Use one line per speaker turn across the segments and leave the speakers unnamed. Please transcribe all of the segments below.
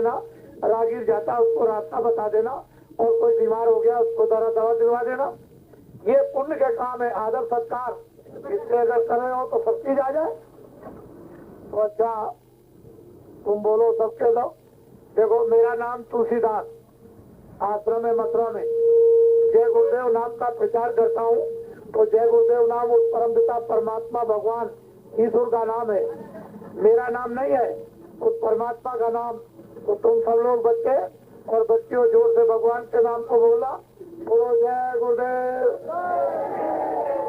देना, राहगीर जाता उसको रास्ता बता देना, और कोई बीमार हो गया उसको दवा दिलवा देना। ये पुण्य के काम है, आदर सत्कार इससे अगर कर रहे हो तो सब चीज आ जाए। तो अच्छा तुम बोलो सबके दो। देखो मेरा नाम तुलसीदास, आश्रम है मथुरा में, जय गुरुदेव नाम का प्रचार करता हूँ। तो जय गुरुदेव नाम उस परम पिता परमात्मा भगवान ईश्वर का नाम है, मेरा नाम नहीं है, उस परमात्मा का नाम। तो तुम सब लोग बच्चे और बच्चियों जोर से भगवान के नाम को बोला, बोलो जय गुरुदेव,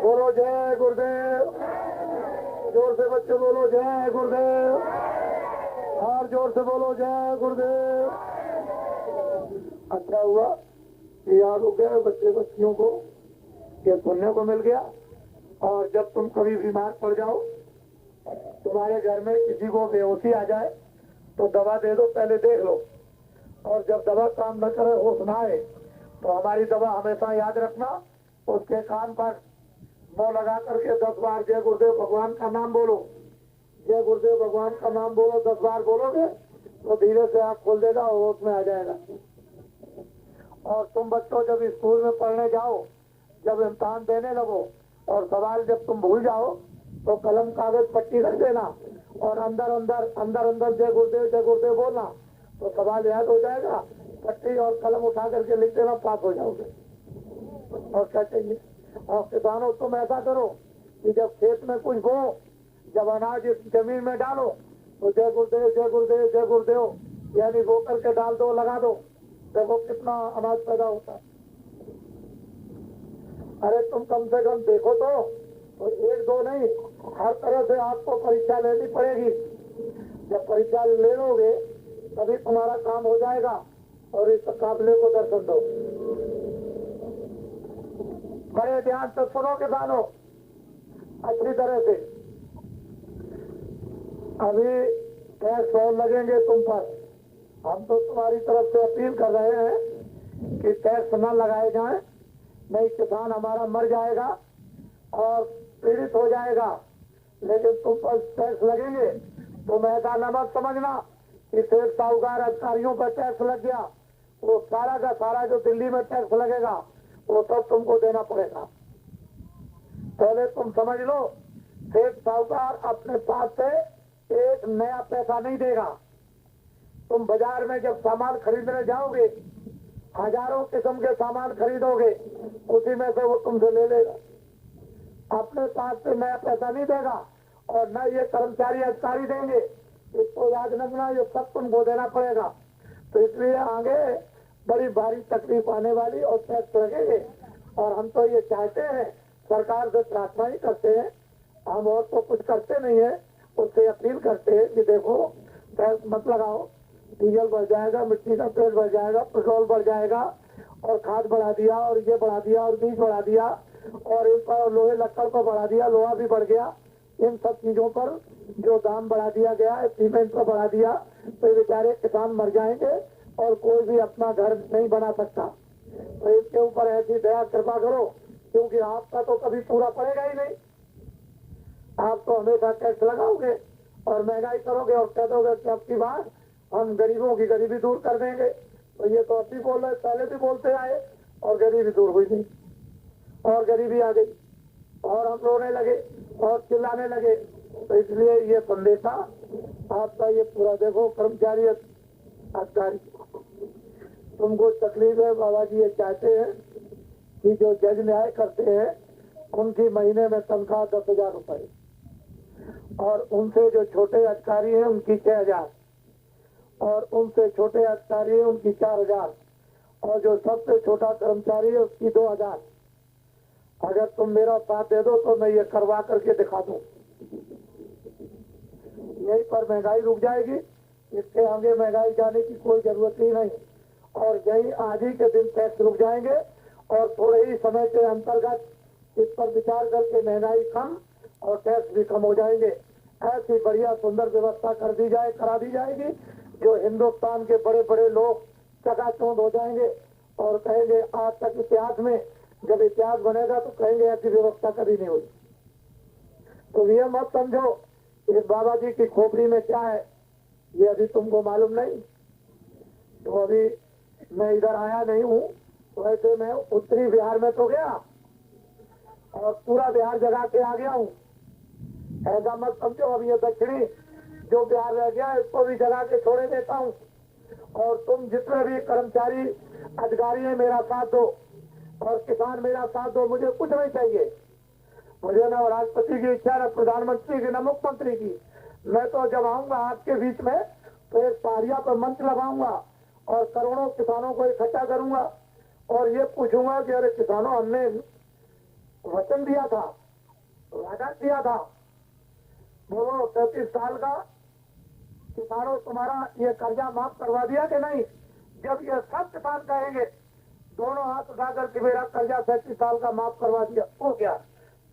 बोलो जय गुरुदेव, जोर से बच्चे बोलो जय गुरुदेव, और जोर से बोलो जय गुरुदेव। अच्छा हुआ याद हो गया बच्चे बच्चियों को, ये सुनने को मिल गया। और जब तुम कभी बीमार पड़ जाओ, तुम्हारे घर में किसी को बेहोशी आ जाए तो दवा दे दो, पहले देख लो, और जब दवा काम न करे, होश ना आए, तो हमारी दवा हमेशा याद रखना। उसके कान पर मुंह लगा करके 10 बार जय गुरुदेव भगवान का नाम बोलो, जय गुरुदेव भगवान का नाम बोलो। 10 बार बोलोगे तो धीरे से आँख खोल देगा और होश में आ जाएगा। और तुम बच्चों जब स्कूल में पढ़ने जाओ, जब इम्तहान देने लगो और सवाल जब तुम भूल जाओ तो कलम कागज पट्टी रख देना, और अंदर अंदर जय गुरुदेव बोलना, तो सवाल याद हो जाएगा। पट्टी और कलम उठा करके लिख देना, पास हो जाओगे। और क्या चाहिए। और किसानों तुम ऐसा करो कि जब खेत में कुछ बो, जब अनाज जमीन में डालो तो जय गुरुदेव जय गुरुदेव जय गुरुदेव यानी बो करके डाल दो, लगा दो, देखो कितना अनाज पैदा होता है। अरे तुम कम से कम देखो तो एक दो नहीं, हर तरह से आपको परीक्षा लेनी पड़ेगी। जब परीक्षा ले लोगे तभी तुम्हारा काम हो जाएगा। और इस काबिले को दर्शन दो। बड़े ध्यान से सुनो किसानों, अच्छी तरह से। अभी टैक्स और लगेंगे तुम पर, हम तो तुम्हारी तरफ से अपील कर रहे हैं कि टैक्स न लगाए जाएं, नहीं किसान हमारा मर जाएगा और पीड़ित हो जाएगा। लेकिन तुम पर टैक्स लगेंगे तो ऐसा न मत समझना कि सेठ साहूकार अधिकारियों पर टैक्स लग गया, वो सारा का सारा जो दिल्ली में टैक्स लगेगा वो सब तुमको देना पड़ेगा। पहले तुम समझ लो, सेठ साहूकार अपने पास से एक नया पैसा नहीं देगा। तुम बाजार में जब सामान खरीदने जाओगे, हजारों किस्म के सामान खरीदोगे, उसी में से वो तुमसे ले लेगा। अपने पास से नया पैसा नहीं देगा, और न ये कर्मचारी अधिकारी देंगे। इसको याद रखना, ये सब तुमको देना पड़ेगा। तो इसलिए आगे बड़ी भारी तकलीफ आने वाली और टैक्स लगेंगे। और हम तो ये चाहते हैं, सरकार से प्रार्थना ही करते हैं, हम और तो कुछ करते नहीं है, उससे अपील करते हैं कि देखो टैक्स मत लगाओ, डीजल बढ़ जाएगा, मिट्टी का तेल बढ़ जाएगा, पेट्रोल बढ़ जाएगा, और खाद बढ़ा दिया, और ये बढ़ा दिया, और बीज बढ़ा दिया, और इन पर लोहे लक्कड़ पर बढ़ा दिया, लोहा भी बढ़ गया। इन सब चीजों पर जो दाम बढ़ा दिया गया है, सीमेंट पर बढ़ा दिया, तो बेचारे किसान मर जाएंगे और कोई भी अपना घर नहीं बना सकता। तो इसके ऊपर ऐसी दया कृपा करो, क्योंकि आपका तो कभी पूरा पड़ेगा ही नहीं। आप तो हमेशा टैक्स लगाओगे और महंगाई करोगे और कह दोगे कि अब की बार हम गरीबों की गरीबी दूर कर देंगे। तो ये तो अभी बोल रहे, पहले भी बोलते आए और गरीबी दूर हुई नहीं, और गरीबी आ गई और हम रोने लगे और चिल्लाने लगे। तो इसलिए ये संदेशा आपका ये पूरा देखो, कर्मचारी अधिकारी तुमको तकलीफ है, बाबा जी ये चाहते हैं कि जो जज न्याय करते हैं उनकी महीने में तनख्वाह 10,000 रुपए, और उनसे जो छोटे अधिकारी हैं उनकी 6,000, और उनसे छोटे अधिकारी हैं उनकी 4,000, और जो सबसे छोटा कर्मचारी है उसकी 2,000। अगर तुम मेरा साथ दे दो तो मैं ये करवा करके दिखा दूं। यहीं पर महंगाई रुक जाएगी, इसके आगे महंगाई जाने की कोई जरूरत ही नहीं। और यही आज ही के दिन टैक्स रुक जाएंगे, और थोड़े ही समय के अंतर्गत इस पर विचार करके महंगाई कम और टैक्स भी कम हो जाएंगे। ऐसी बढ़िया सुंदर व्यवस्था करा दी जाएगी, जो हिंदुस्तान के बड़े बड़े लोग चकाचौंध हो जाएंगे और कहेंगे आज तक इतिहास में, जब इतिहास बनेगा तो कहेंगे ऐसी व्यवस्था कभी नहीं हुई। तो ये मत समझो इस बाबा जी की खोपड़ी में क्या है, ये अभी तुमको मालूम नहीं। तो अभी मैं इधर आया नहीं हूँ, वैसे मैं उत्तरी बिहार में तो गया और पूरा बिहार जगा के आ गया हूँ। ऐसा मत समझो अब ये दक्षिणी जो बिहार रह गया इसको भी जगा के छोड़े देता हूँ। और तुम जितने भी कर्मचारी अधिकारी हैं मेरा साथ दो और किसान मेरा साथ दो। मुझे कुछ नहीं चाहिए, मुझे ना राष्ट्रपति की इच्छा, न प्रधानमंत्री की, न मुख्यमंत्री की। मैं तो जब आऊंगा आपके बीच में तो एक पहाड़िया पर मंच लगाऊंगा और करोड़ों किसानों को इकट्ठा करूंगा और ये पूछूंगा कि अरे किसानों, हमने वचन दिया था, वादा दिया था, बोलो 33 साल का किसानों तुम्हारा ये कर्जा माफ करवा दिया कि नहीं? जब ये सब किसान कहेंगे दोनों हाथ उठाकर के मेरा कर्जा 37 साल का माफ करवा दिया, तो क्या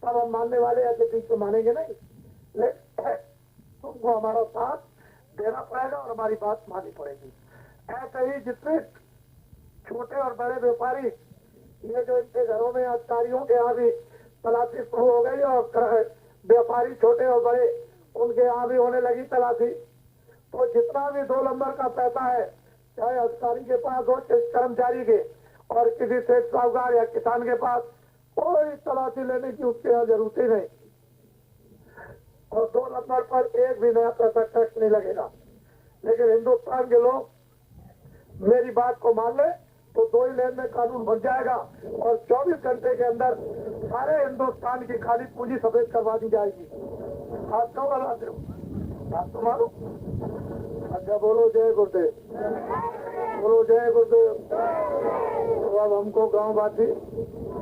तब हम मानने वाले ऐसे बीच में मानेंगे नहीं। लेकिन तुमको हमारा साथ देना पड़ेगा और हमारी बात माननी पड़ेगी। ऐसे ही जितने छोटे और बड़े व्यापारी, ये जो इनके घरों में अधिकारियों के यहाँ भी तलाशी शुरू हो गई और व्यापारी छोटे और बड़े उनके यहाँ भी होने लगी तलाशी, तो जितना भी 2 नंबर का पैसा है, चाहे अधिकारी के पास हो, कर्मचारी के, और किसी सेठ साहूकार या किसान के पास, कोई तलाशी लेने की उसके यहाँ जरूरत ही नहीं। और 2 नंबर पर एक भी नया पैसा टैक्स नहीं लगेगा। लेकिन हिंदुस्तान के लोग मेरी बात को मान ले तो 2 ही लेन में कानून बन जाएगा और 24 घंटे के अंदर सारे हिंदुस्तान की खाली पूंजी सफेद करवा दी जाएगी। आप क्यों बनाते हो? बात तो मानो। अच्छा बोलो जय गुरुदेव, बोलो जय गुरुदेव। तो अब हमको गांव वासी